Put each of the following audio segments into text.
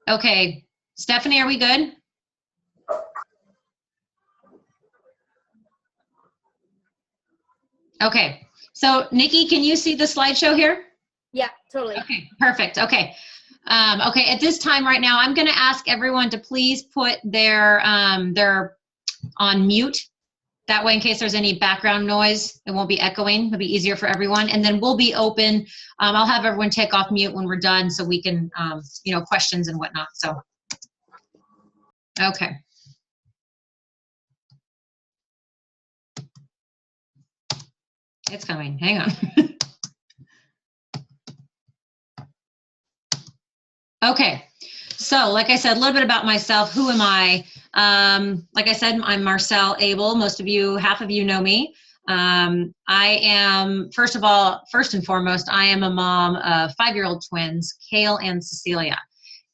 Okay, Stephanie, are we good? Okay, so Nikki, can you see the slideshow here? Yeah, totally. Okay, perfect. Okay. Okay, at this time right now, I'm going to ask everyone to please put their on mute. That way, in case there's any background noise, it won't be echoing. It'll be easier for everyone. And then we'll be open. I'll have everyone take off mute when we're done so we can, questions and whatnot. So, okay. It's coming. Hang on. Okay. So, like I said, a little bit about myself. Who am I? Like I said, I'm Marcelle Abel. Most of you, half of you know me. I am, first and foremost, I am a mom of 5-year-old twins, Kale and Cecilia.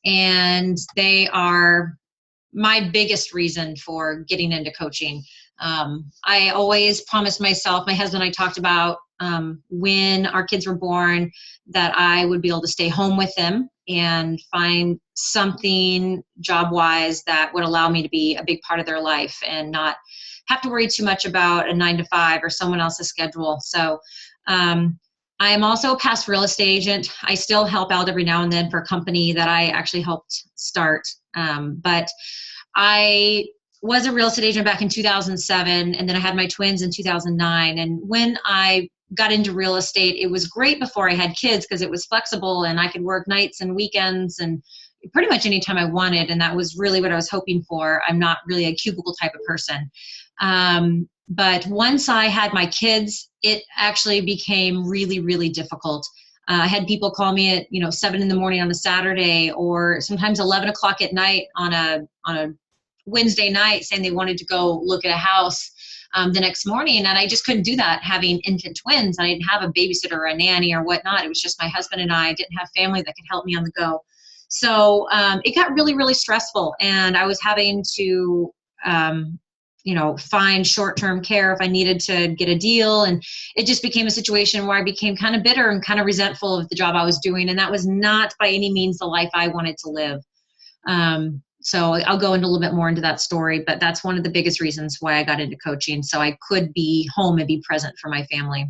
And they are my biggest reason for getting into coaching. I always promised myself, my husband and I talked about when our kids were born, that I would be able to stay home with them and find something job-wise that would allow me to be a big part of their life and not have to worry too much about a 9-to-5 or someone else's schedule. So I am also a past real estate agent. I still help out every now and then for a company that I actually helped start. But I was a real estate agent back in 2007, and then I had my twins in 2009. And when I got into real estate, it was great before I had kids because it was flexible and I could work nights and weekends and pretty much anytime I wanted. And that was really what I was hoping for. I'm not really a cubicle type of person. But once I had my kids, it actually became really, really difficult. I had people call me at 7 in the morning on a Saturday, or sometimes 11 o'clock at night on a Wednesday night, saying they wanted to go look at a house the next morning, and I just couldn't do that having infant twins. I didn't have a babysitter or a nanny or whatnot. It was just my husband and I didn't have family that could help me on the go. So it got really, really stressful, and I was having to find short-term care if I needed to get a deal. And it just became a situation where I became kind of bitter and kind of resentful of the job I was doing. And that was not by any means the life I wanted to live. So I'll go into a little bit more into that story, but that's one of the biggest reasons why I got into coaching. So I could be home and be present for my family.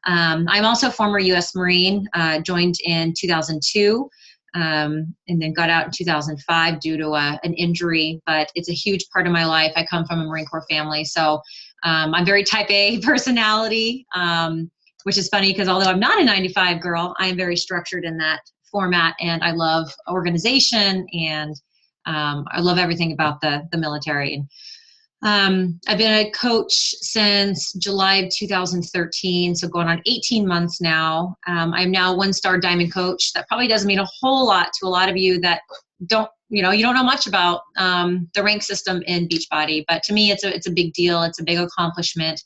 I'm also a former U.S. Marine, joined in 2002. And then got out in 2005 due to an injury, but it's a huge part of my life. I come from a Marine Corps family, so I'm very type A personality, which is funny because although I'm not a 9-to-5 girl, I am very structured in that format, and I love organization, and I love everything about the military. And I've been a coach since July of 2013, so going on 18 months now. I'm now a 1-star diamond coach. That probably doesn't mean a whole lot to a lot of you that don't, you don't know much about the rank system in Beachbody, but to me, it's a big deal. It's a big accomplishment,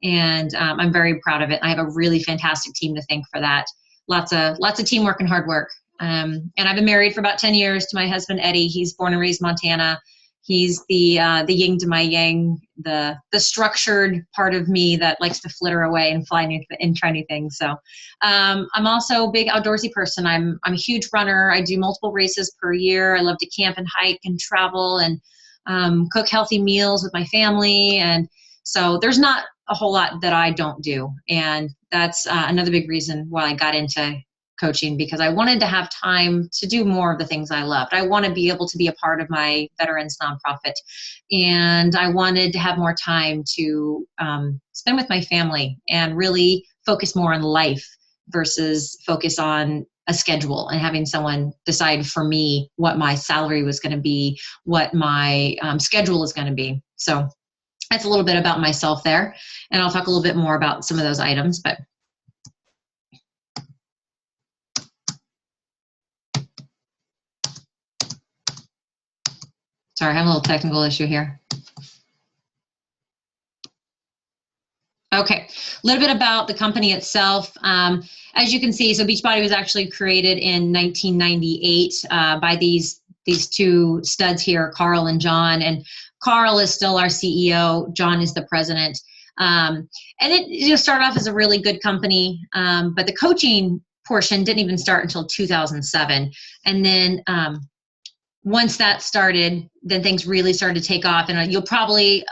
and I'm very proud of it. I have a really fantastic team to thank for that. Lots of teamwork and hard work. And I've been married for about 10 years to my husband, Eddie. He's born and raised Montana. He's the yin to my yang, the structured part of me that likes to flitter away and fly and try new things. So I'm also a big outdoorsy person. I'm a huge runner. I do multiple races per year. I love to camp and hike and travel and cook healthy meals with my family. And so there's not a whole lot that I don't do. And that's another big reason why I got into coaching, because I wanted to have time to do more of the things I loved. I want to be able to be a part of my veterans nonprofit, and I wanted to have more time to spend with my family and really focus more on life versus focus on a schedule and having someone decide for me what my salary was going to be, what my schedule is going to be. So that's a little bit about myself there, and I'll talk a little bit more about some of those items, but sorry, I have a little technical issue here. Okay, a little bit about the company itself. As you can see, so Beachbody was actually created in 1998 by these two studs here, Carl and John. And Carl is still our CEO. John is the president. And it started off as a really good company, but the coaching portion didn't even start until 2007. And then once that started, then things really started to take off. And you'll probably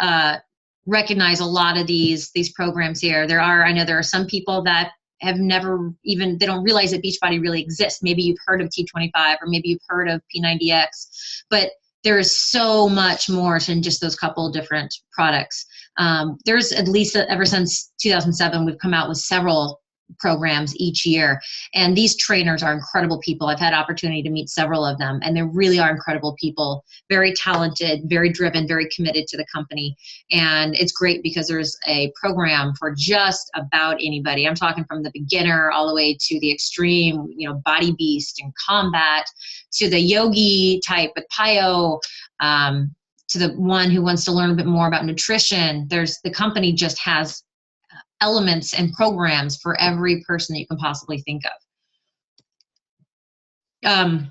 recognize a lot of these programs here. I know there are some people that have never even, they don't realize that Beachbody really exists. Maybe you've heard of T25, or maybe you've heard of P90X, but there is so much more than just those couple different products. There's at least ever since 2007, we've come out with several programs each year. And these trainers are incredible people. I've had opportunity to meet several of them, and they really are incredible people, very talented, very driven, very committed to the company. And it's great because there's a program for just about anybody. I'm talking from the beginner all the way to the extreme, body beast and combat, to the yogi type with Pio, to the one who wants to learn a bit more about nutrition. The company just has elements and programs for every person that you can possibly think of.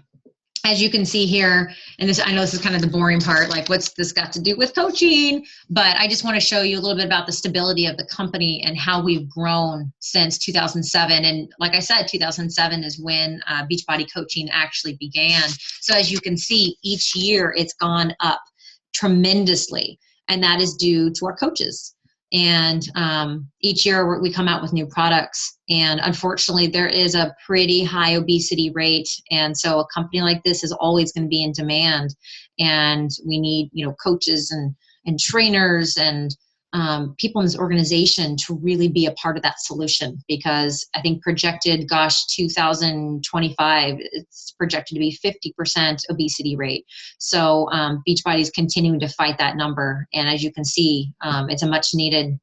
As you can see here, and I know this is kind of the boring part, like what's this got to do with coaching? But I just want to show you a little bit about the stability of the company and how we've grown since 2007. And like I said, 2007 is when Beachbody coaching actually began. So as you can see, each year it's gone up tremendously, and that is due to our coaches. And each year we come out with new products, and unfortunately there is a pretty high obesity rate, and so a company like this is always going to be in demand, and we need coaches and trainers and people in this organization to really be a part of that solution, because I think projected, 2025, it's projected to be 50% obesity rate. So Beachbody is continuing to fight that number. And as you can see, it's a much needed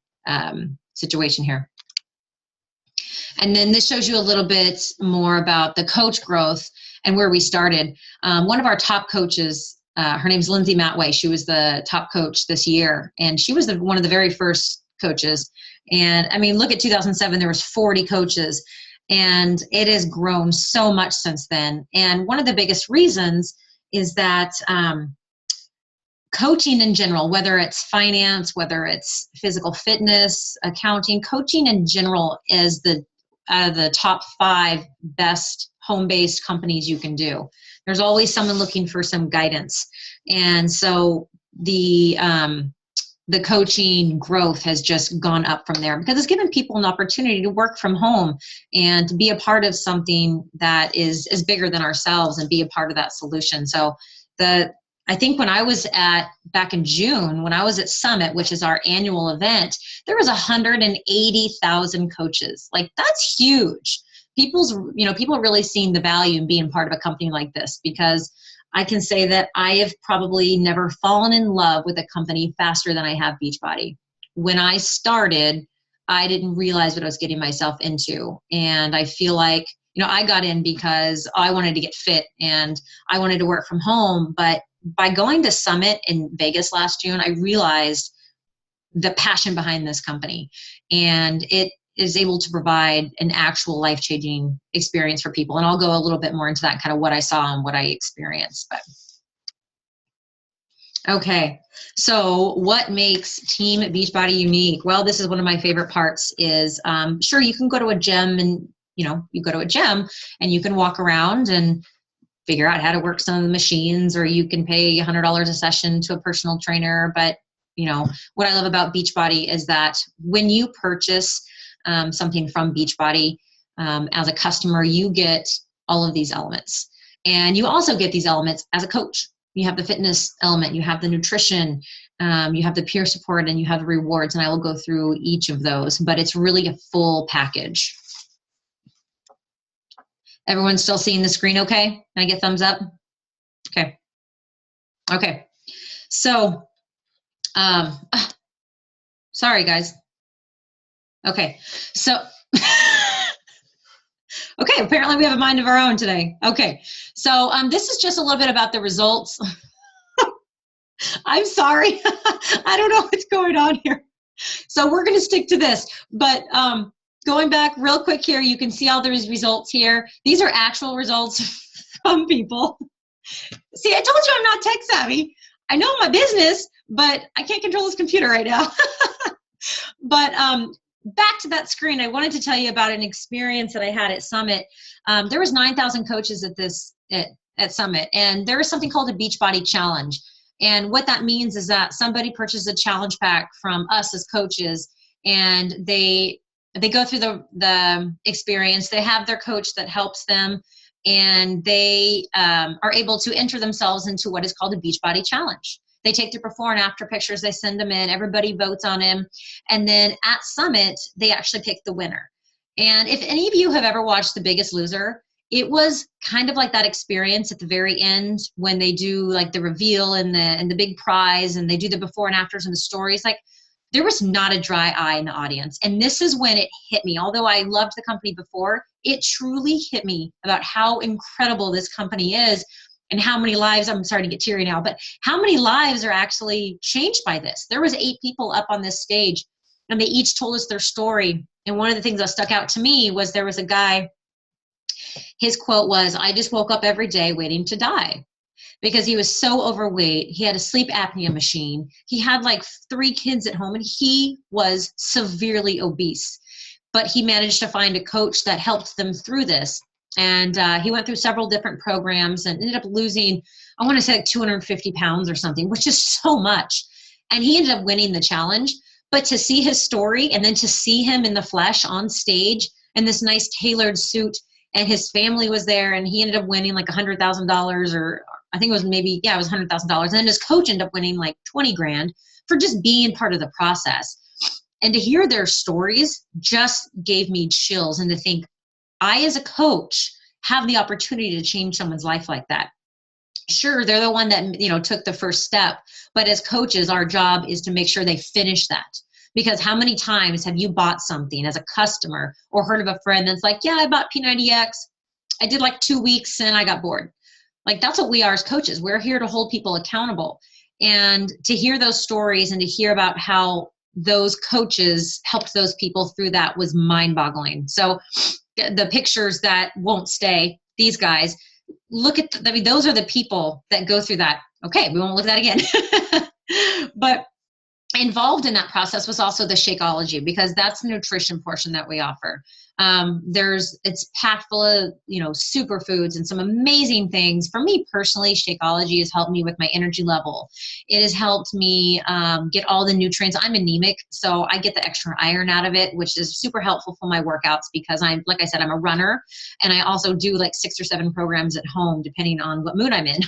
situation here. And then this shows you a little bit more about the coach growth and where we started. One of our top coaches, her name's Lindsay Matway. She was the top coach this year, and she was one of the very first coaches. And I mean, look at 2007, there was 40 coaches, and it has grown so much since then. And one of the biggest reasons is that coaching in general, whether it's finance, whether it's physical fitness, accounting, coaching in general is the top 5 best home-based companies you can do. There's always someone looking for some guidance. And so the coaching growth has just gone up from there, because it's given people an opportunity to work from home and to be a part of something that is bigger than ourselves and be a part of that solution. So I think when I was back in June, when I was at Summit, which is our annual event, there was 180,000 coaches. Like, that's huge. People are really seeing the value in being part of a company like this, because I can say that I have probably never fallen in love with a company faster than I have Beachbody. When I started, I didn't realize what I was getting myself into. And I feel like, I got in because I wanted to get fit and I wanted to work from home. But by going to Summit in Vegas last June, I realized the passion behind this company, and it is able to provide an actual life-changing experience for people. And I'll go a little bit more into that, kind of what I saw and what I experienced. But okay, so what makes Team Beachbody unique? Well, this is one of my favorite parts is, sure, you can go to a gym and, you go to a gym and you can walk around and figure out how to work some of the machines, or you can pay $100 a session to a personal trainer. But, what I love about Beachbody is that when you purchase something from Beachbody, as a customer, you get all of these elements. And you also get these elements as a coach. You have the fitness element, you have the nutrition, you have the peer support, and you have the rewards. And I will go through each of those, but it's really a full package. Everyone still seeing the screen okay? Can I get thumbs up? Okay. Okay. So, sorry guys. Okay. So, okay, apparently we have a mind of our own today. Okay. So, this is just a little bit about the results. I'm sorry. I don't know what's going on here. So we're going to stick to this, but, going back real quick here, you can see all these results here. These are actual results from people. See, I told you I'm not tech savvy. I know my business, but I can't control this computer right now. But back to that screen, I wanted to tell you about an experience that I had at Summit. There was 9,000 coaches at at Summit, and there is something called a Beachbody challenge. And what that means is that somebody purchases a challenge pack from us as coaches, and they go through the experience. They have their coach that helps them, and they are able to enter themselves into what is called a Beachbody challenge. They take their before and after pictures, they send them in, everybody votes on them, and then at Summit, they actually pick the winner. And if any of you have ever watched The Biggest Loser, it was kind of like that experience at the very end when they do like the reveal and the big prize, and they do the before and afters and the stories. Like, there was not a dry eye in the audience. And this is when it hit me. Although I loved the company before, it truly hit me about how incredible this company is and how many lives, I'm sorry to get teary now, but how many lives are actually changed by this. There was 8 people up on this stage, and they each told us their story. And one of the things that stuck out to me was there was a guy, his quote was, "I just woke up every day waiting to die." Because he was so overweight. He had a sleep apnea machine. He had like 3 kids at home, and he was severely obese. But he managed to find a coach that helped them through this. And he went through several different programs and ended up losing, I want to say like 250 pounds or something, which is so much. And he ended up winning the challenge. But to see his story and then to see him in the flesh on stage in this nice tailored suit, and his family was there, and he ended up winning like $100,000, or I think it was maybe, yeah, it was $100,000. And then his coach ended up winning like 20 grand for just being part of the process. And to hear their stories just gave me chills. And to think, I, as a coach, have the opportunity to change someone's life like that. Sure, they're the one that, you know, took the first step. But as coaches, our job is to make sure they finish that. Because how many times have you bought something as a customer or heard of a friend that's like, yeah, I bought P90X. I did like 2 weeks and I got bored. Like, that's what we are as coaches. We're here to hold people accountable. And to hear those stories and to hear about how those coaches helped those people through that was mind-boggling. So the pictures that won't stay, these guys, look at, I mean, those are the people that go through that. Okay, we won't look at that again. But involved in that process was also the Shakeology, because that's the nutrition portion that we offer. It's packed full of, you know, superfoods and some amazing things. For me personally, Shakeology has helped me with my energy level. It has helped me get all the nutrients. I'm anemic, so I get the extra iron out of it, which is super helpful for my workouts, because I'm, like I said, I'm a runner, and I also do like 6 or 7 programs at home, depending on what mood I'm in.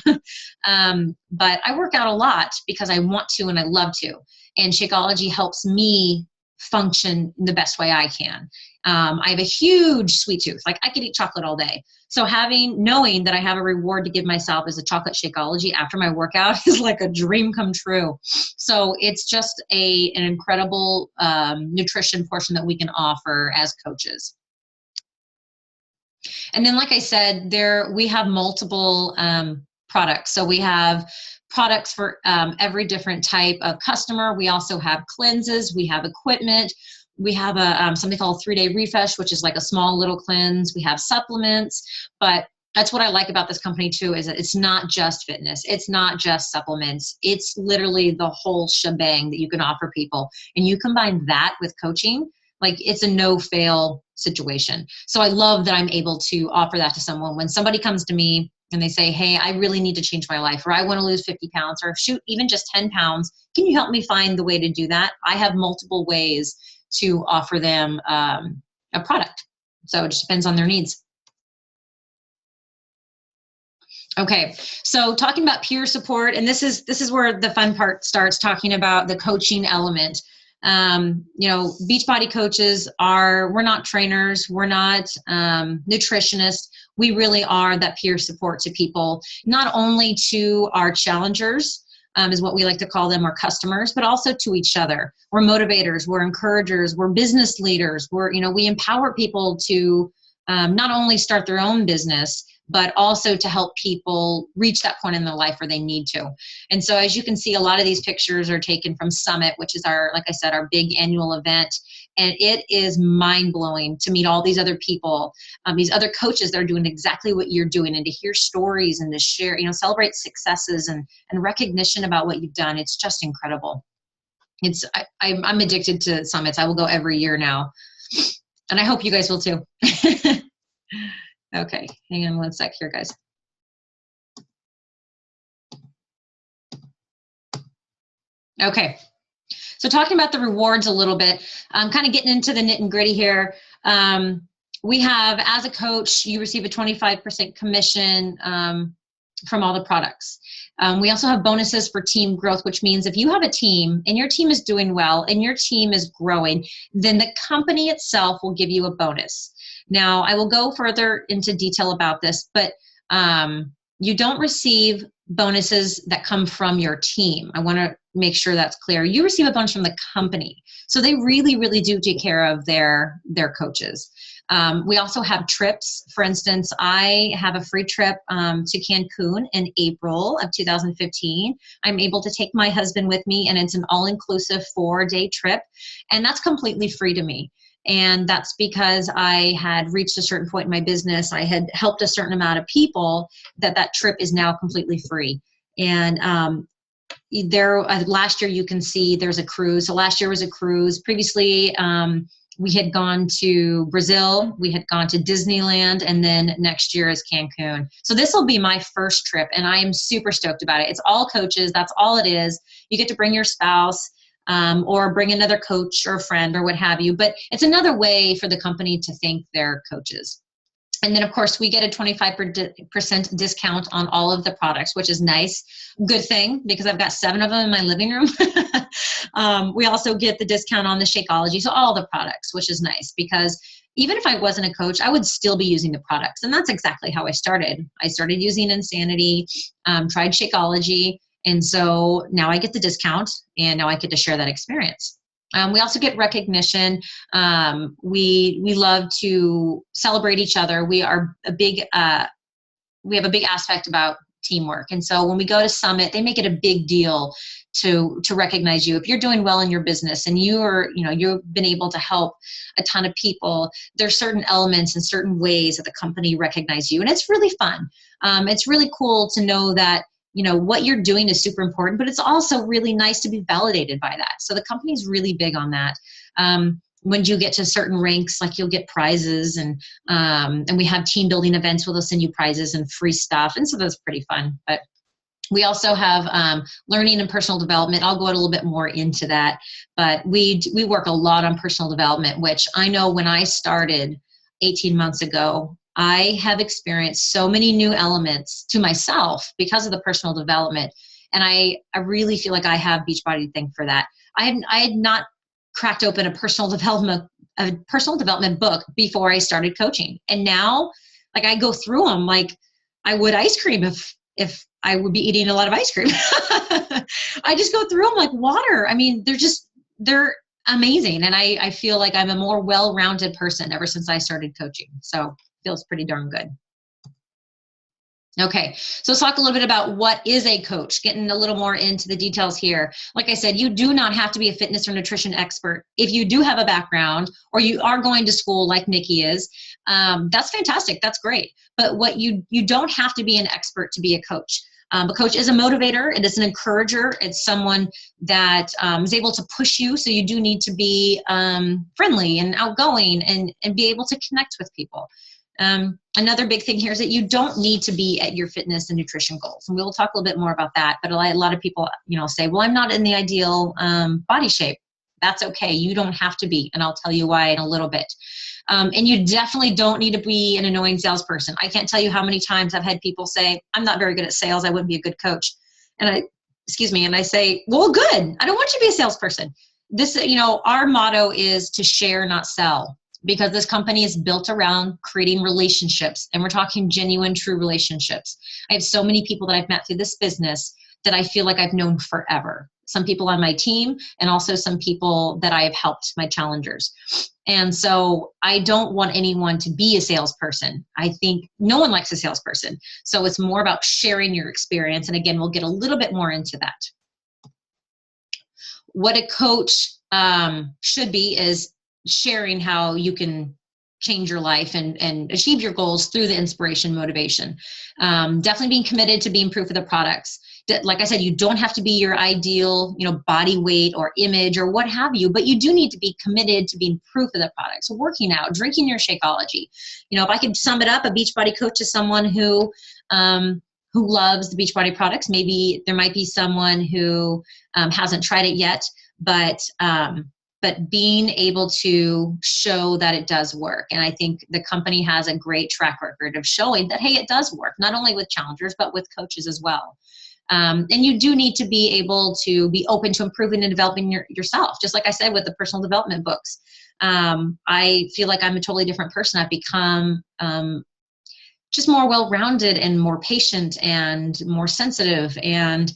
But I work out a lot because I want to and I love to. And Shakeology helps me function in the best way I can. I have a huge sweet tooth. Like, I could eat chocolate all day. So knowing that I have a reward to give myself as a chocolate Shakeology after my workout is like a dream come true. So it's just an incredible nutrition portion that we can offer as coaches. And then, like I said, we have multiple products. So we have products for every different type of customer. We also have cleanses. We have equipment. We have something called 3-day refresh, which is like a small little cleanse. We have supplements. But that's what I like about this company too, is that it's not just fitness. It's not just supplements. It's literally the whole shebang that you can offer people. And you combine that with coaching, like, it's a no-fail situation. So I love that I'm able to offer that to someone. When somebody comes to me and they say, hey, I really need to change my life, or I want to lose 50 pounds, or shoot, even just 10 pounds, can you help me find the way to do that? I have multiple ways to offer them a product. So it just depends on their needs. Okay, so talking about peer support, and this is where the fun part starts, talking about the coaching element. You know, Beachbody coaches we're not trainers, we're not nutritionists. We really are that peer support to people, not only to our challengers, is what we like to call them, our customers, but also to each other. We're motivators, we're encouragers, we're business leaders. We empower people to not only start their own business, but also to help people reach that point in their life where they need to. And so, as you can see, a lot of these pictures are taken from Summit, which is like I said, our big annual event. And it is mind-blowing to meet all these other people, these other coaches that are doing exactly what you're doing, and to hear stories and to share, celebrate successes and recognition about what you've done. It's just incredible. I'm addicted to summits. I will go every year now. And I hope you guys will too. Okay, hang on one sec here, guys. Okay. So talking about the rewards a little bit, kind of getting into the nit and gritty here. We have, as a coach, you receive a 25% commission from all the products. We also have bonuses for team growth, which means if you have a team and your team is doing well and your team is growing, then the company itself will give you a bonus. Now, I will go further into detail about this, but you don't receive bonuses that come from your team. I want to make sure that's clear. You receive a bunch from the company. So they really, really do take care of their coaches. We also have trips. For instance, I have a free trip to Cancun in April of 2015. I'm able to take my husband with me, and it's an all-inclusive 4-day trip, and that's completely free to me. And that's because I had reached a certain point in my business. I had helped a certain amount of people that trip is now completely free. And last year, you can see there's a cruise. So last year was a cruise. Previously, we had gone to Brazil, we had gone to Disneyland, and then next year is Cancun. So this will be my first trip, and I am super stoked about it. It's all coaches. That's all it is. You get to bring your spouse or bring another coach or a friend or what have you. But it's another way for the company to thank their coaches. And then, of course, we get a 25% discount on all of the products, which is nice. Good thing, because I've got 7 of them in my living room. We also get the discount on the Shakeology, so all the products, which is nice, because even if I wasn't a coach, I would still be using the products. And that's exactly how I started. I started using Insanity, tried Shakeology, and so now I get the discount, and now I get to share that experience. We also get recognition. We love to celebrate each other. We have a big aspect about teamwork. And so when we go to Summit, they make it a big deal to recognize you. If you're doing well in your business and you've been able to help a ton of people, there's certain elements and certain ways that the company recognize you. And it's really fun. It's really cool to know that what you're doing is super important, but it's also really nice to be validated by that. So the company's really big on that. When you get to certain ranks, like you'll get prizes, and we have team building events where they'll send you prizes and free stuff. And so that's pretty fun. But we also have learning and personal development. I'll go a little bit more into that, but we work a lot on personal development, which I know when I started 18 months ago, I have experienced so many new elements to myself because of the personal development. And I really feel like I have Beachbody to thank for that. I had not cracked open a personal development book before I started coaching. And now, like, I go through them like I would ice cream if I would be eating a lot of ice cream. I just go through them like water. I mean, they're amazing. And I feel like I'm a more well-rounded person ever since I started coaching. So feels pretty darn good. Okay, so let's talk a little bit about what is a coach, getting a little more into the details here. Like I said, you do not have to be a fitness or nutrition expert. If you do have a background or you are going to school like Nikki is, that's fantastic, that's great. But what you don't have to be an expert to be a coach. A coach is a motivator, it is an encourager, it's someone that is able to push you, so you do need to be friendly and outgoing and be able to connect with people. Another big thing here is that you don't need to be at your fitness and nutrition goals. And we'll talk a little bit more about that. But a lot of people, say, well, I'm not in the ideal body shape. That's okay. You don't have to be. And I'll tell you why in a little bit. And you definitely don't need to be an annoying salesperson. I can't tell you how many times I've had people say, I'm not very good at sales. I wouldn't be a good coach. And I say, well, good. I don't want you to be a salesperson. This, our motto is to share, not sell. Because this company is built around creating relationships, and we're talking genuine, true relationships. I have so many people that I've met through this business that I feel like I've known forever. Some people on my team, and also some people that I have helped, my challengers. And so I don't want anyone to be a salesperson. I think no one likes a salesperson. So it's more about sharing your experience. And again, we'll get a little bit more into that. What a coach should be is sharing how you can change your life and achieve your goals through the inspiration, motivation. Definitely being committed to being proof of the products. Like I said, you don't have to be your ideal, body weight or image or what have you, but you do need to be committed to being proof of the products. So working out, drinking your Shakeology. If I could sum it up, a Beachbody coach is someone who who loves the Beachbody products. Maybe there might be someone who hasn't tried it yet, but being able to show that it does work. And I think the company has a great track record of showing that, hey, it does work, not only with challengers, but with coaches as well. And you do need to be able to be open to improving and developing yourself. Just like I said with the personal development books, I feel like I'm a totally different person. I've become just more well-rounded and more patient and more sensitive, and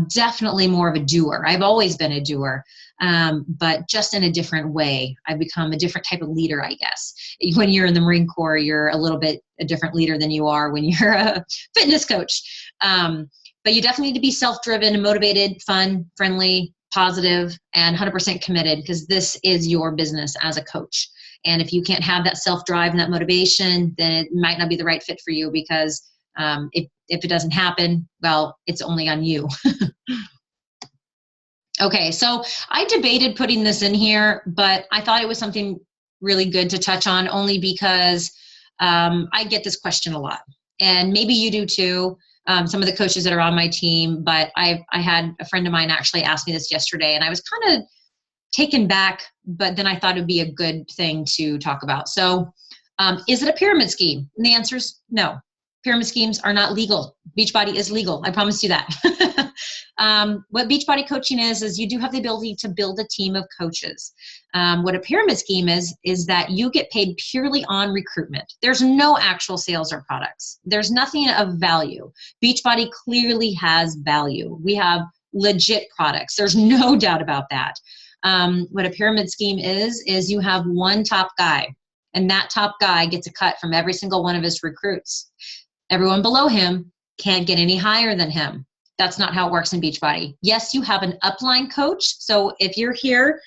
definitely more of a doer. I've always been a doer, but just in a different way. I've become a different type of leader, I guess. When you're in the Marine Corps, you're a little bit a different leader than you are when you're a fitness coach. But you definitely need to be self-driven and motivated, fun, friendly, positive, and 100% committed, because this is your business as a coach. And if you can't have that self-drive and that motivation, then it might not be the right fit for you, because if it doesn't happen, well, it's only on you. Okay, so I debated putting this in here, but I thought it was something really good to touch on, only because I get this question a lot. And maybe you do too. Some of the coaches that are on my team, but I had a friend of mine actually ask me this yesterday, and I was kind of taken back, but then I thought it'd be a good thing to talk about. So is it a pyramid scheme? And the answer is no. Pyramid schemes are not legal. Beachbody is legal. I promise you that. What Beachbody coaching is you do have the ability to build a team of coaches. What a pyramid scheme is that you get paid purely on recruitment. There's no actual sales or products. There's nothing of value. Beachbody clearly has value. We have legit products. There's no doubt about that. What a pyramid scheme is you have one top guy, and that top guy gets a cut from every single one of his recruits. Everyone below him can't get any higher than him. That's not how it works in Beachbody. Yes, you have an upline coach. So if you're here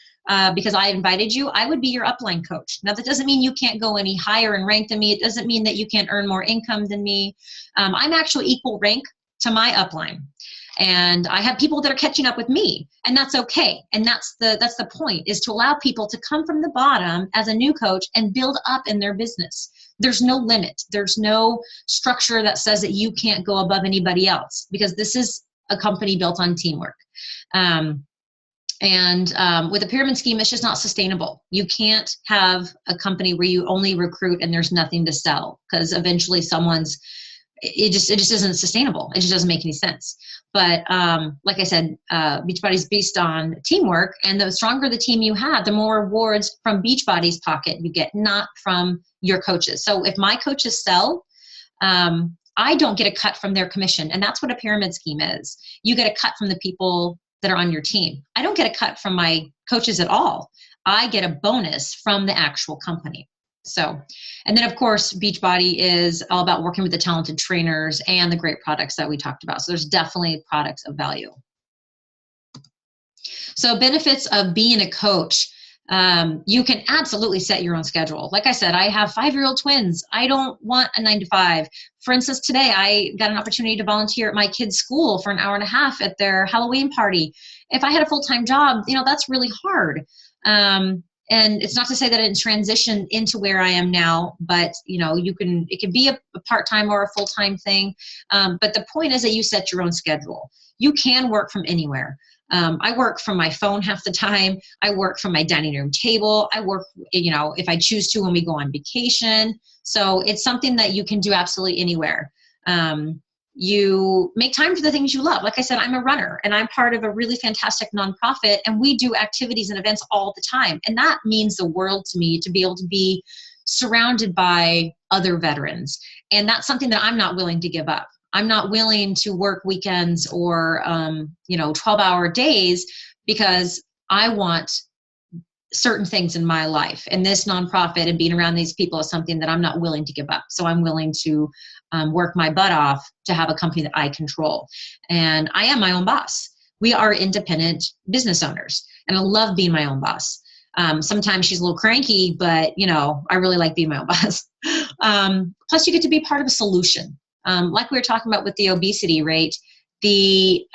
because I invited you, I would be your upline coach. Now, that doesn't mean you can't go any higher in rank than me. It doesn't mean that you can't earn more income than me. I'm actually equal rank to my upline. And I have people that are catching up with me, and that's okay. And that's the point, is to allow people to come from the bottom as a new coach and build up in their business. There's no limit. There's no structure that says that you can't go above anybody else, because this is a company built on teamwork. With a pyramid scheme, it's just not sustainable. You can't have a company where you only recruit and there's nothing to sell, because eventually it just isn't sustainable. It just doesn't make any sense. But like I said, Beachbody is based on teamwork, and the stronger the team you have, the more rewards from Beachbody's pocket you get, not from your coaches. So if my coaches sell, I don't get a cut from their commission, and that's what a pyramid scheme is. You get a cut from the people that are on your team. I don't get a cut from my coaches at all. I get a bonus from the actual company. So, and then of course, Beachbody is all about working with the talented trainers and the great products that we talked about. So there's definitely products of value. So benefits of being a coach. You can absolutely set your own schedule. Like I said, I have 5-year-old twins. I don't want a 9-to-5. For instance, today I got an opportunity to volunteer at my kids' school for an hour and a half at their Halloween party. If I had a full-time job, that's really hard. And it's not to say that it transitioned into where I am now, but it can be a part-time or a full-time thing. But the point is that you set your own schedule. You can work from anywhere. I work from my phone half the time. I work from my dining room table. I work, if I choose to, when we go on vacation. So it's something that you can do absolutely anywhere. You make time for the things you love. Like I said, I'm a runner, and I'm part of a really fantastic nonprofit, and we do activities and events all the time. And that means the world to me, to be able to be surrounded by other veterans. And that's something that I'm not willing to give up. I'm not willing to work weekends or 12-hour days, because I want certain things in my life. And this nonprofit and being around these people is something that I'm not willing to give up. So I'm willing to work my butt off to have a company that I control. And I am my own boss. We are independent business owners, and I love being my own boss. Sometimes she's a little cranky, but I really like being my own boss. Plus you get to be part of a solution. Like we were talking about with the obesity rate, being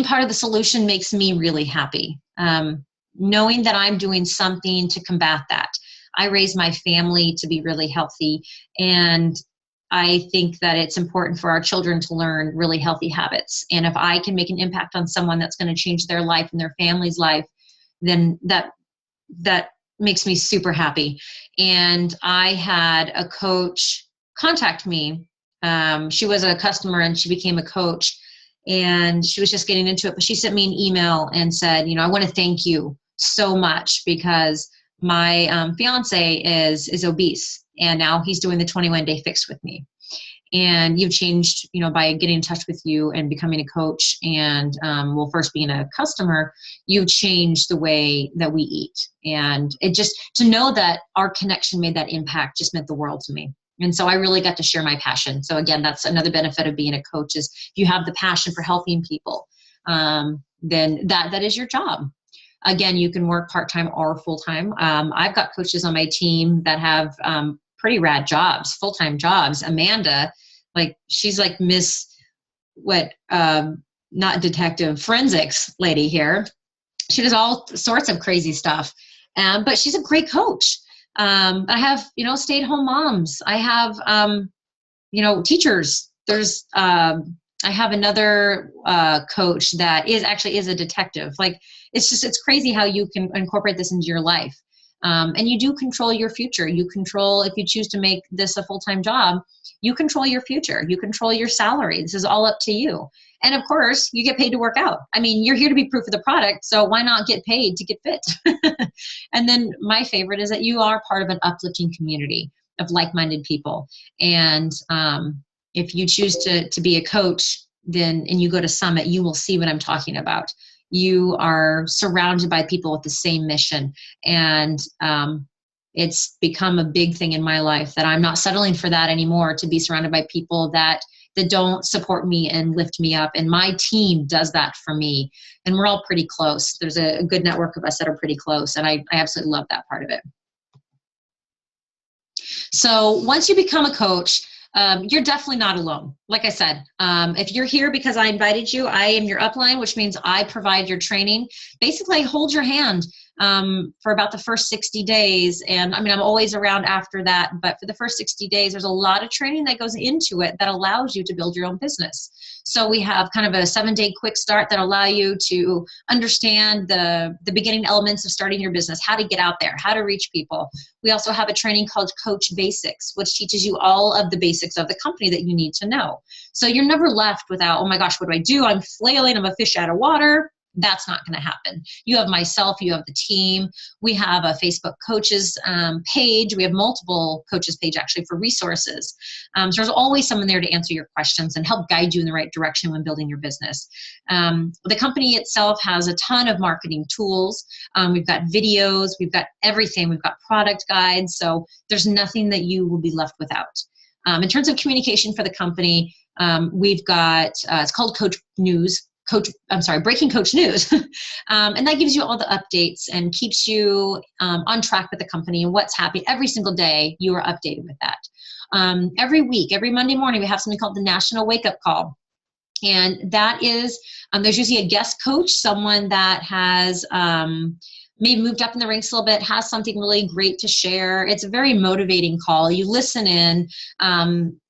part of the solution makes me really happy. Knowing that I'm doing something to combat that. I raised my family to be really healthy, and I think that it's important for our children to learn really healthy habits. And if I can make an impact on someone that's going to change their life and their family's life, then that makes me super happy. And I had a coach contact me. She was a customer and she became a coach, and she was just getting into it. But she sent me an email and said, I want to thank you so much because my fiance is obese, and now he's doing the 21-day fix with me. And you've changed, by getting in touch with you and becoming a coach and, first being a customer, you changed the way that we eat. And it just, to know that our connection made that impact just meant the world to me. And so I really got to share my passion. So again, that's another benefit of being a coach is if you have the passion for helping people, then that is your job. Again, you can work part-time or full-time. I've got coaches on my team that have pretty rad jobs, full-time jobs. Amanda, she's like Miss not detective, forensics lady here. She does all sorts of crazy stuff, but she's a great coach. I have, stay-at-home moms. I have, teachers. There's, I have another coach that is a detective. It's crazy how you can incorporate this into your life. And you do control your future. You control, if you choose to make this a full-time job, you control your future. You control your salary. This is all up to you. And of course, you get paid to work out. I mean, you're here to be proof of the product, so why not get paid to get fit? And then my favorite is that you are part of an uplifting community of like-minded people. And if you choose to be a coach, and you go to Summit, you will see what I'm talking about. You are surrounded by people with the same mission. And it's become a big thing in my life that I'm not settling for that anymore, to be surrounded by people that don't support me and lift me up. And my team does that for me. And we're all pretty close. There's a good network of us that are pretty close. And I absolutely love that part of it. So once you become a coach, you're definitely not alone. Like I said, if you're here because I invited you, I am your upline, which means I provide your training. Basically, I hold your hand for about the first 60 days. And I mean, I'm always around after that, but for the first 60 days, there's a lot of training that goes into it that allows you to build your own business. So we have kind of a 7-day quick start that allow you to understand the beginning elements of starting your business, how to get out there, how to reach people. We also have a training called Coach Basics, which teaches you all of the basics of the company that you need to know. So you're never left without, oh my gosh, what do I do? I'm flailing, I'm a fish out of water. That's not going to happen. You have myself, you have the team. We have a Facebook coaches page. We have multiple coaches page actually for resources. So there's always someone there to answer your questions and help guide you in the right direction when building your business. The company itself has a ton of marketing tools. We've got videos, we've got everything. We've got product guides. So there's nothing that you will be left without. In terms of communication for the company, we've got, it's called Breaking Coach News. And that gives you all the updates and keeps you on track with the company and what's happening. Every single day, you are updated with that. Every week, every Monday morning, we have something called the National Wake Up Call. And that is, there's usually a guest coach, someone that has maybe moved up in the ranks a little bit, has something really great to share. It's a very motivating call. You listen in,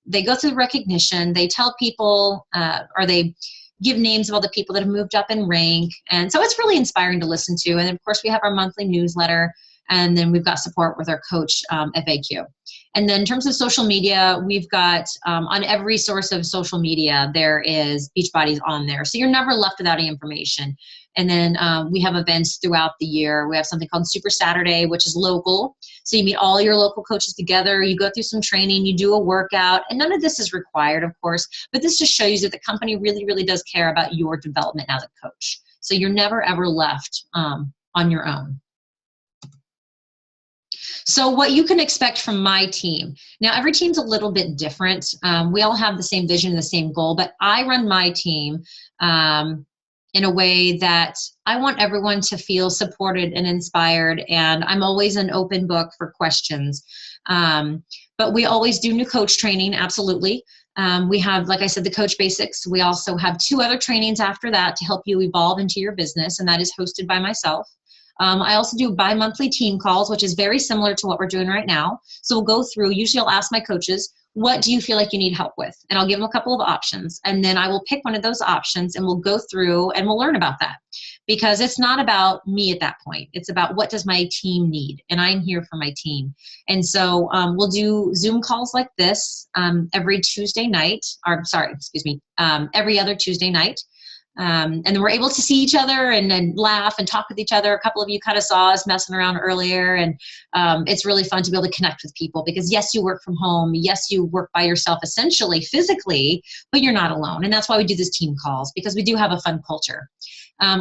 they go through recognition, they tell people, or they give names of all the people that have moved up in rank. And so it's really inspiring to listen to. And of course, we have our monthly newsletter, and then we've got support with our coach FAQ. And then in terms of social media, we've got on every source of social media, there is Beachbody's on there. So you're never left without any information. And then we have events throughout the year. We have something called Super Saturday, which is local. So you meet all your local coaches together, you go through some training, you do a workout, and none of this is required, of course, but this just shows you that the company really, really does care about your development as a coach. So you're never, ever left on your own. So what you can expect from my team. Now, every team's a little bit different. We all have the same vision and the same goal, but I run my team in a way that I want everyone to feel supported and inspired, and I'm always an open book for questions. But we always do new coach training, absolutely. We have, like I said, the Coach Basics. We also have 2 other trainings after that to help you evolve into your business, and that is hosted by myself. I also do bi-monthly team calls, which is very similar to what we're doing right now. So we'll go through, usually I'll ask my coaches, what do you feel like you need help with? And I'll give them a couple of options. And then I will pick one of those options and we'll go through and we'll learn about that. Because it's not about me at that point. It's about what does my team need? And I'm here for my team. And so we'll do Zoom calls like this every Tuesday night, every other Tuesday night. And then we're able to see each other and laugh and talk with each other. A couple of you kind of saw us messing around earlier, and it's really fun to be able to connect with people because yes, you work from home. Yes, you work by yourself essentially physically, but you're not alone. And that's why we do these team calls, because we do have a fun culture.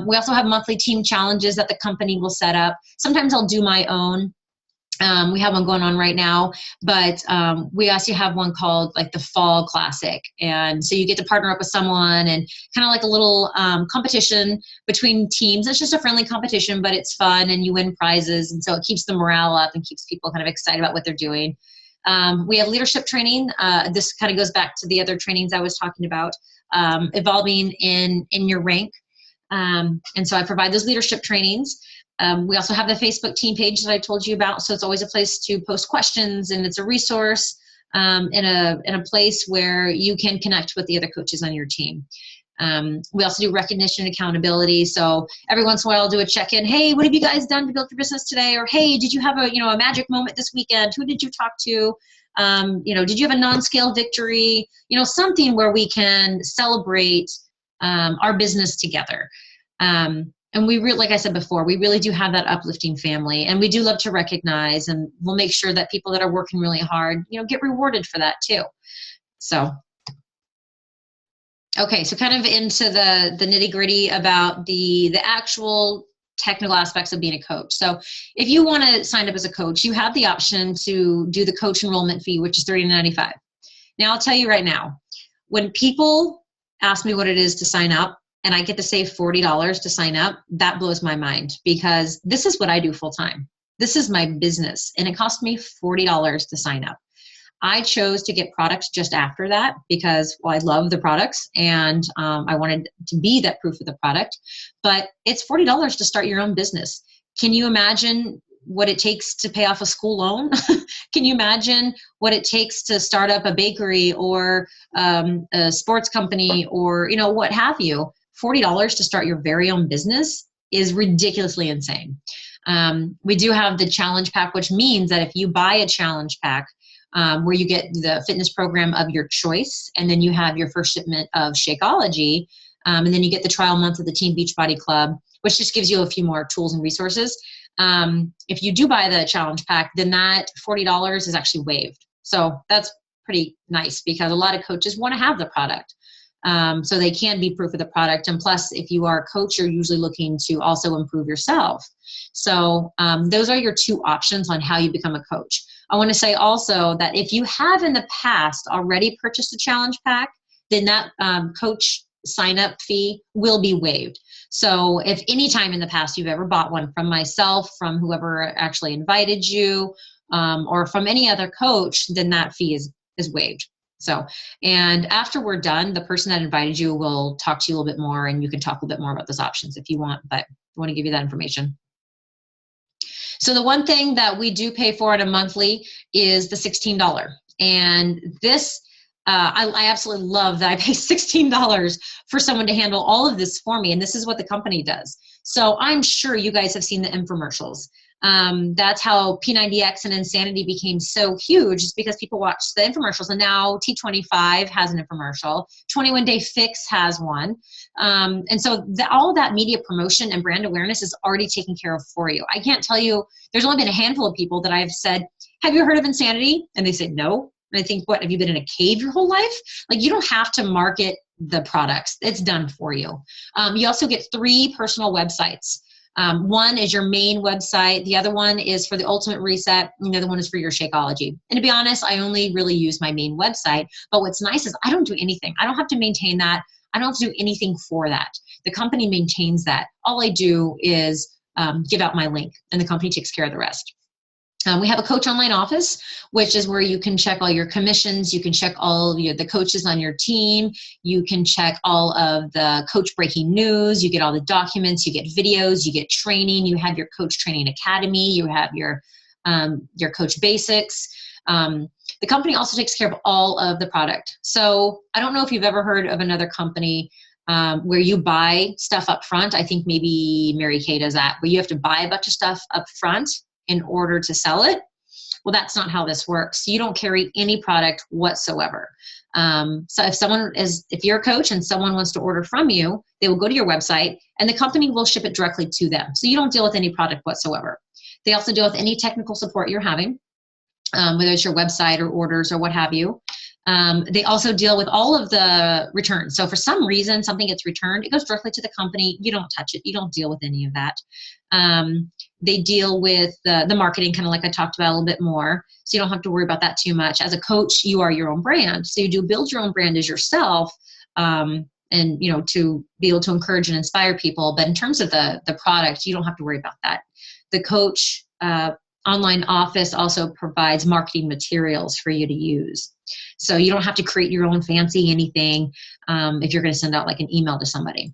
We also have monthly team challenges that the company will set up. Sometimes I'll do my own. We have one going on right now, but we also have one called like the Fall Classic. And so you get to partner up with someone and kind of like a little competition between teams. It's just a friendly competition, but it's fun and you win prizes. And so it keeps the morale up and keeps people kind of excited about what they're doing. We have leadership training. This kind of goes back to the other trainings I was talking about, evolving in your rank. And so I provide those leadership trainings. We also have the Facebook team page that I told you about. So it's always a place to post questions, and it's a resource in a place where you can connect with the other coaches on your team. We also do recognition and accountability. So every once in a while I'll do a check-in. Hey, what have you guys done to build your business today? Or hey, did you have a magic moment this weekend? Who did you talk to? Did you have a non-scale victory? Something where we can celebrate our business together. And we really, like I said before, we really do have that uplifting family, and we do love to recognize, and we'll make sure that people that are working really hard, get rewarded for that too. So, okay, so kind of into the nitty gritty about the actual technical aspects of being a coach. So if you want to sign up as a coach, you have the option to do the coach enrollment fee, which is $30.95. Now I'll tell you right now, when people ask me what it is to sign up, and I get to save $40 to sign up, that blows my mind, because this is what I do full time. This is my business, and it cost me $40 to sign up. I chose to get products just after that because, I love the products, and I wanted to be that proof of the product. But it's $40 to start your own business. Can you imagine what it takes to pay off a school loan? Can you imagine what it takes to start up a bakery or a sports company or, what have you? $40 to start your very own business is ridiculously insane. We do have the challenge pack, which means that if you buy a challenge pack where you get the fitness program of your choice, and then you have your first shipment of Shakeology, and then you get the trial month of the Team Beachbody Club, which just gives you a few more tools and resources. If you do buy the challenge pack, then that $40 is actually waived. So that's pretty nice, because a lot of coaches want to have the product. So they can be proof of the product. And plus, if you are a coach, you're usually looking to also improve yourself. So those are your two options on how you become a coach. I want to say also that if you have in the past already purchased a challenge pack, then that coach sign up fee will be waived. So if any time in the past you've ever bought one from myself, from whoever actually invited you, or from any other coach, then that fee is waived. So, and after we're done, the person that invited you will talk to you a little bit more, and you can talk a little bit more about those options if you want, but I want to give you that information. So the one thing that we do pay for on a monthly is the $16. And this, I absolutely love that I pay $16 for someone to handle all of this for me. And this is what the company does. So I'm sure you guys have seen the infomercials. That's how P90X and Insanity became so huge, is because people watched the infomercials. And now T25 has an infomercial. 21 Day Fix has one. And so all of that media promotion and brand awareness is already taken care of for you. I can't tell you, there's only been a handful of people that I've said, have you heard of Insanity? And they said, no. And I think, what, have you been in a cave your whole life? Like, you don't have to market the products. It's done for you. You also get 3 personal websites. One is your main website. The other one is for the Ultimate Reset. And the other one is for your Shakeology. And to be honest, I only really use my main website. But what's nice is I don't do anything. I don't have to maintain that. I don't have to do anything for that. The company maintains that. All I do is give out my link, and the company takes care of the rest. We have a coach online office, which is where you can check all your commissions. You can check all of the coaches on your team. You can check all of the coach breaking news. You get all the documents. You get videos. You get training. You have your coach training academy. You have your coach basics. The The company also takes care of all of the product. So I don't know if you've ever heard of another company where you buy stuff up front. I think maybe Mary Kay does that, where you have to buy a bunch of stuff up front in order to sell it. Well, that's not how this works. You don't carry any product whatsoever. So if you're a coach and someone wants to order from you, they will go to your website and the company will ship it directly to them. So you don't deal with any product whatsoever. They also deal with any technical support you're having, whether it's your website or orders or what have you. They also deal with all of the returns. So for some reason, something gets returned, it goes directly to the company. You don't touch it. You don't deal with any of that. They deal with the marketing, kind of like I talked about a little bit more. So you don't have to worry about that too much. As a coach, you are your own brand. So you do build your own brand as yourself, and to be able to encourage and inspire people. But in terms of the product, you don't have to worry about that. The coach online office also provides marketing materials for you to use. So you don't have to create your own fancy anything if you're going to send out like an email to somebody.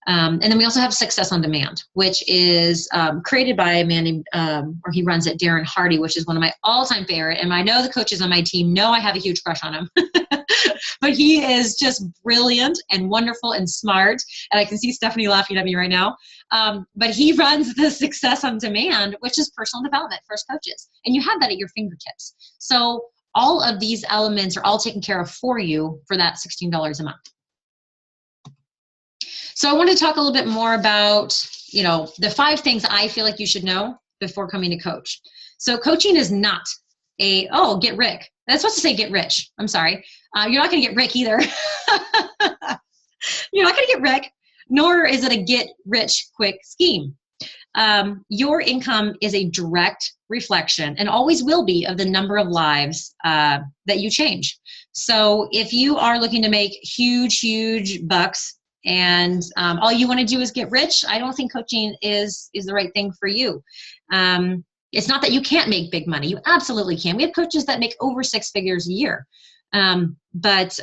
And then we also have Success on Demand, which is created by a man named, or he runs it, Darren Hardy, which is one of my all-time favorite. And I know the coaches on my team know I have a huge crush on him. But he is just brilliant and wonderful and smart. And I can see Stephanie laughing at me right now. But he runs the Success on Demand, which is personal development for us coaches. And you have that at your fingertips. So all of these elements are all taken care of for you for that $16 a month. So I want to talk a little bit more about, the 5 things I feel like you should know before coming to coach. So coaching is not get Rick. That's supposed to say get rich. I'm sorry. You're not going to get Rick either. You're not going to get Rick, nor is it a get rich quick scheme. Your income is a direct reflection and always will be of the number of lives that you change. So if you are looking to make huge bucks and all you want to do is get rich, I don't think coaching is the right thing for you. It's not that you can't make big money. You absolutely can. We have coaches that make over 6 figures a year. But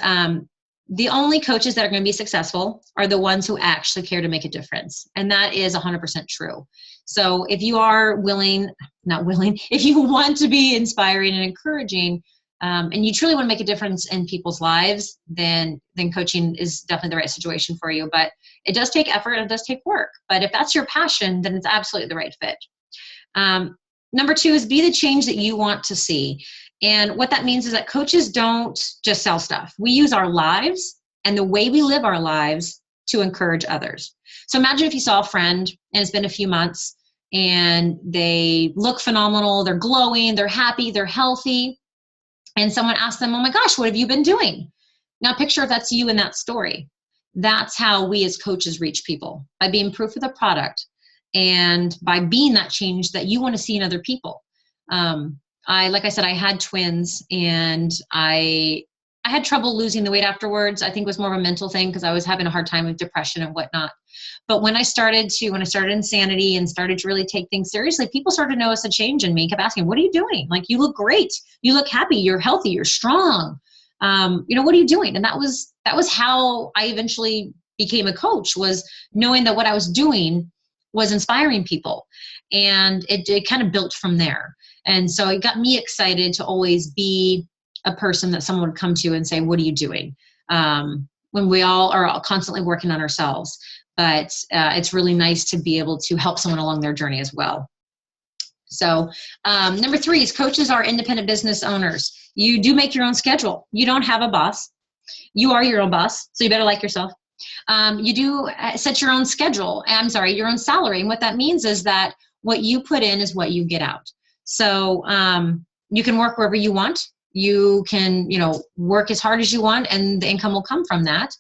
the only coaches that are going to be successful are the ones who actually care to make a difference. And that is 100% true. So if you are if you want to be inspiring and encouraging, and you truly want to make a difference in people's lives, then coaching is definitely the right situation for you. But it does take effort and it does take work. But if that's your passion, then it's absolutely the right fit. Number 2 is be the change that you want to see. And what that means is that coaches don't just sell stuff. We use our lives and the way we live our lives to encourage others. So imagine if you saw a friend and it's been a few months and they look phenomenal, they're glowing, they're happy, they're healthy, and someone asks them, oh my gosh, what have you been doing? Now picture if that's you in that story. That's how we as coaches reach people, by being proof of the product and by being that change that you want to see in other people. Like I said, I had twins and I had trouble losing the weight afterwards. I think it was more of a mental thing because I was having a hard time with depression and whatnot. But when I started Insanity and started to really take things seriously, people started to notice a change in me, kept asking, what are you doing? Like, you look great. You look happy. You're healthy. You're strong. What are you doing? And that was how I eventually became a coach, was knowing that what I was doing was inspiring people. And it kind of built from there. And so it got me excited to always be a person that someone would come to and say, what are you doing? When we all are constantly working on ourselves. But it's really nice to be able to help someone along their journey as well. So number 3 is coaches are independent business owners. You do make your own schedule. You don't have a boss. You are your own boss, so you better like yourself. You do set your own schedule. Your own salary. And what that means is that what you put in is what you get out. So you can work wherever you want. You can, work as hard as you want, and the income will come from that.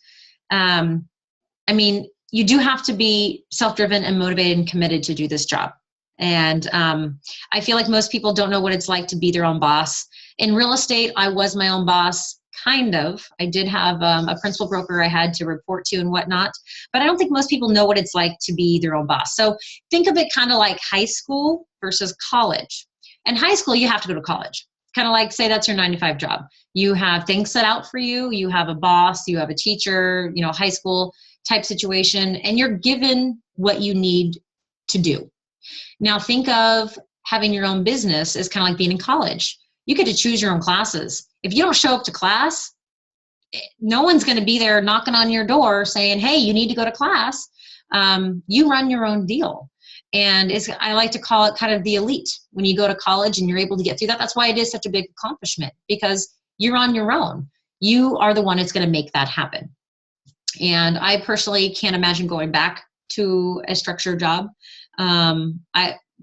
You do have to be self-driven and motivated and committed to do this job. And I feel like most people don't know what it's like to be their own boss. In real estate, I was my own boss, kind of. I did have a principal broker I had to report to and whatnot, but I don't think most people know what it's like to be their own boss. So think of it kind of like high school versus college. In high school, you have to go to college. Kind of like, say that's your 9-to-5 job. You have things set out for you. You have a boss, you have a teacher, high school type situation, and you're given what you need to do. Now think of having your own business as kind of like being in college. You get to choose your own classes. If you don't show up to class, no one's going to be there knocking on your door saying, hey, you need to go to class. You run your own deal. And I like to call it kind of the elite. When you go to college and you're able to get through that, that's why it is such a big accomplishment, because you're on your own. You are the one that's going to make that happen. And I personally can't imagine going back to a structured job. Being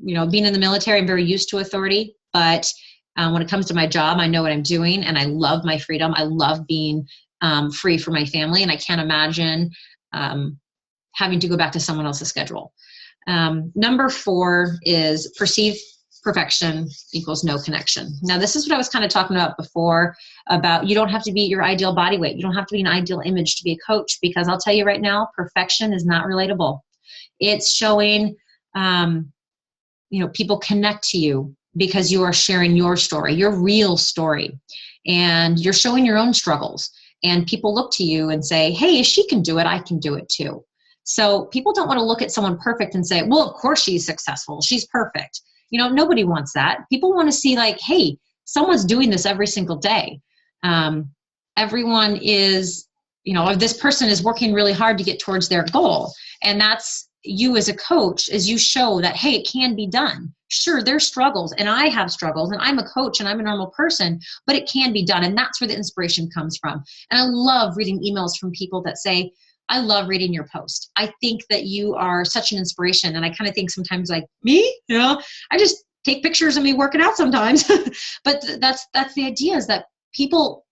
in the military, I'm very used to authority, but when it comes to my job, I know what I'm doing, and I love my freedom. I love being free for my family, and I can't imagine having to go back to someone else's schedule. Number 4 is perceived perfection equals no connection. Now, this is what I was kind of talking about before, about you don't have to be your ideal body weight. You don't have to be an ideal image to be a coach, because I'll tell you right now, perfection is not relatable. It's showing, people connect to you because you are sharing your story, your real story, and you're showing your own struggles. And people look to you and say, hey, if she can do it, I can do it too. So people don't want to look at someone perfect and say, well, of course she's successful, she's perfect. Nobody wants that. People want to see like, hey, someone's doing this every single day. Everyone is, this person is working really hard to get towards their goal. And that's you as a coach, as you show that, hey, it can be done. Sure, there's struggles, and I have struggles, and I'm a coach and I'm a normal person, but it can be done. And that's where the inspiration comes from. And I love reading emails from people that say, I love reading your post. I think that you are such an inspiration. And I kind of think sometimes like, me? I just take pictures of me working out sometimes. But that's the idea, is that people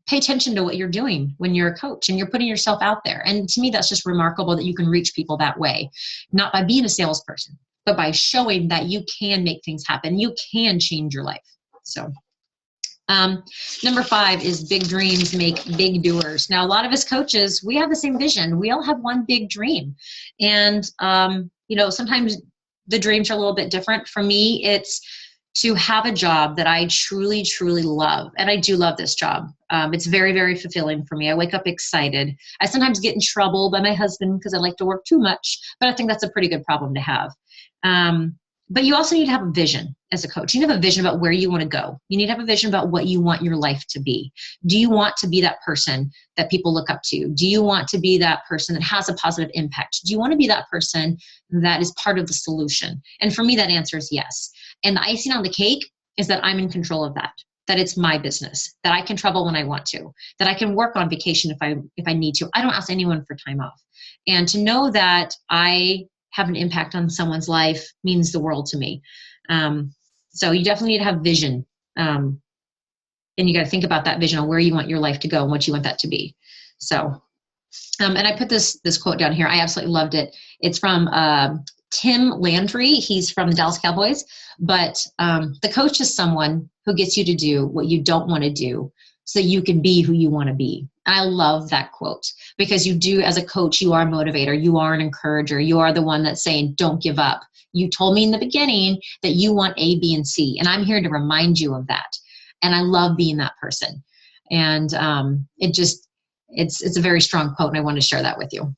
pay attention to what you're doing when you're a coach and you're putting yourself out there. And to me, that's just remarkable that you can reach people that way, not by being a salesperson, but by showing that you can make things happen. You can change your life. So number 5 is big dreams make big doers. Now, a lot of us coaches, we have the same vision. We all have one big dream. And, sometimes the dreams are a little bit different. For me, it's to have a job that I truly, truly love. And I do love this job. It's very, very fulfilling for me. I wake up excited. I sometimes get in trouble by my husband because I like to work too much, but I think that's a pretty good problem to have. But you also need to have a vision as a coach. You need to have a vision about where you want to go. You need to have a vision about what you want your life to be. Do you want to be that person that people look up to? Do you want to be that person that has a positive impact? Do you want to be that person that is part of the solution? And for me, that answer is yes. And the icing on the cake is that I'm in control of that it's my business, that I can travel when I want to, that I can work on vacation if I need to. I don't ask anyone for time off. And to know that I have an impact on someone's life means the world to me. So you definitely need to have vision. And you got to think about that vision on where you want your life to go and what you want that to be. So, and I put this quote down here. I absolutely loved it. It's from Tim Landry. He's from the Dallas Cowboys. But the coach is someone who gets you to do what you don't want to do so you can be who you want to be. I love that quote, because you do, as a coach, you are a motivator. You are an encourager. You are the one that's saying, don't give up. You told me in the beginning that you want A, B, and C, and I'm here to remind you of that. And I love being that person. And it's a very strong quote, and I want to share that with you.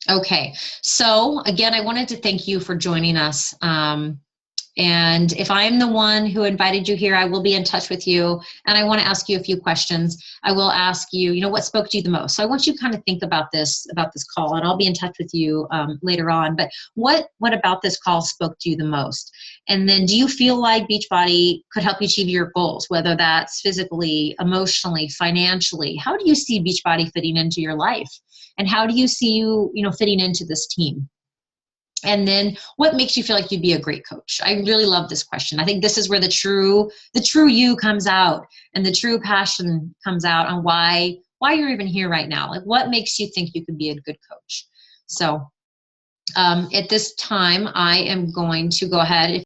Okay, so again, I wanted to thank you for joining us. And if I'm the one who invited you here, I will be in touch with you. And I want to ask you a few questions. I will ask you, what spoke to you the most? So I want you to kind of think about this call, and I'll be in touch with you later on. But what about this call spoke to you the most? And then, do you feel like Beachbody could help you achieve your goals, whether that's physically, emotionally, financially? How do you see Beachbody fitting into your life? And how do you see you, fitting into this team? And then, what makes you feel like you'd be a great coach? I really love this question. I think this is where the true you comes out, and the true passion comes out on why you're even here right now. Like, what makes you think you could be a good coach? So at this time, I am going to go ahead.